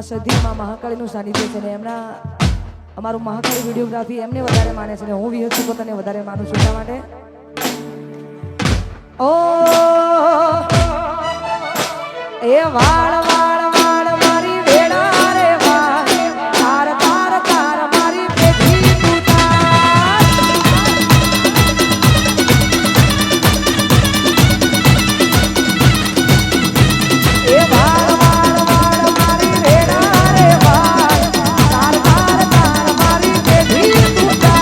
સધી માં મહાકાળીનું સાનિધ્ય છે ને એમના અમારું મહાકાળી વિડીયોગ્રાફી એમને વધારે માને છે ને હું વિહત છું પોતાને વધારે માનું છું એટલા માટે ઓ એ વાળ વાળ વાળ મારી વેડા રે વાળ તાર તાર તાર મારી પેઢી તૂટા એ વાળ વાળ વાળ મારી વેડા રે વાળ તાર તાર તાર મારી પેઢી તૂટા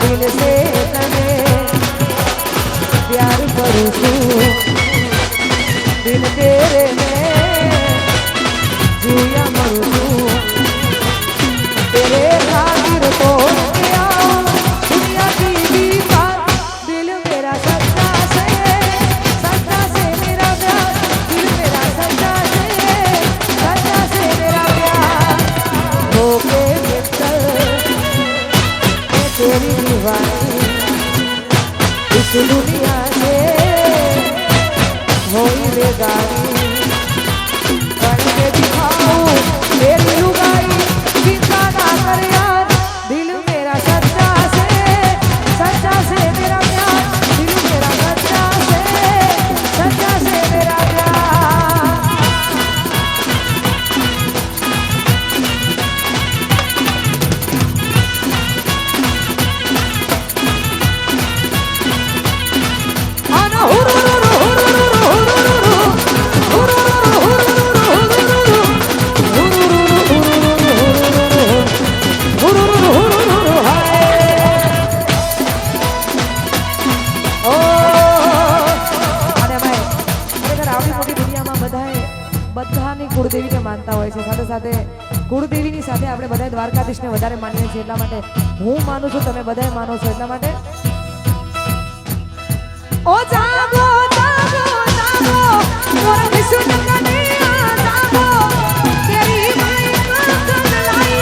दिल से तने प्यार करूं छू दिल तेरे में जिया मरूं तेरे खातिर तो दुनिया की भी बात दिल मेरा सच्चा से मेरा प्यार दिल मेरा सच्चा से मेरा प्यार होके मित्तल तेरी दीवानी इस दुनिया से होई बेगानी કુળદેવીને માનતા હોય છે, સાથે સાથે કુળદેવીની સાથે આપણે બધા દ્વારકાધીશને વધારે માનીએ છીએ, એટલા માટે હું માનું છું, તમે બધા માનો છો, એટલા માટે ઓ જાગો જાગો જાગો મોર વિષ્ણુ કનૈયા જાગો તેરી માઈ કાંકન लाई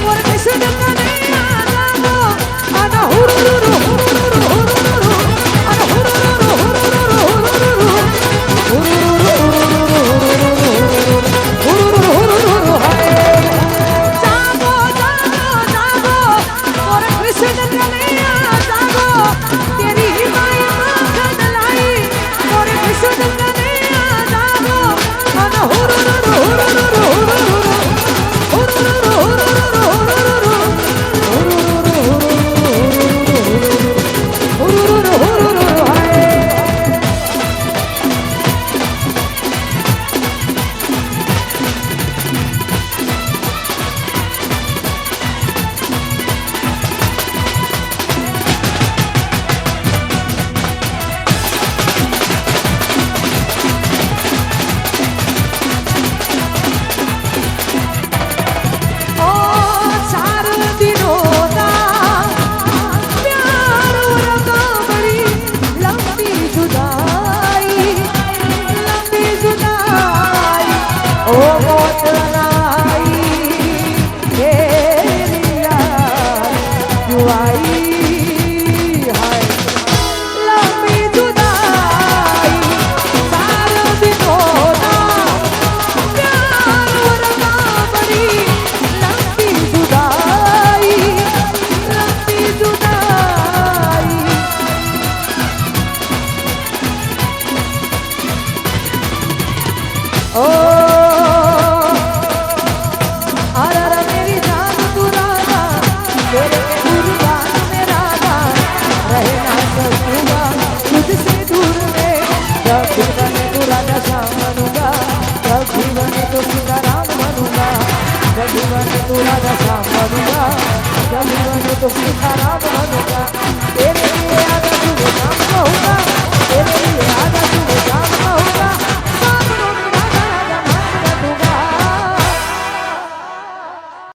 મોર વિષ્ણુ કનૈયા જાગો આના હુરુરુરુ હુરુરુરુ હુરુરુરુ આના હુરુરુરુ હુરુરુરુ હુરુરુરુ હુરુરુરુ જાગો જાગો જાગો મોર વિષ્ણુ કનૈયા જાગો તેરી માઈ तो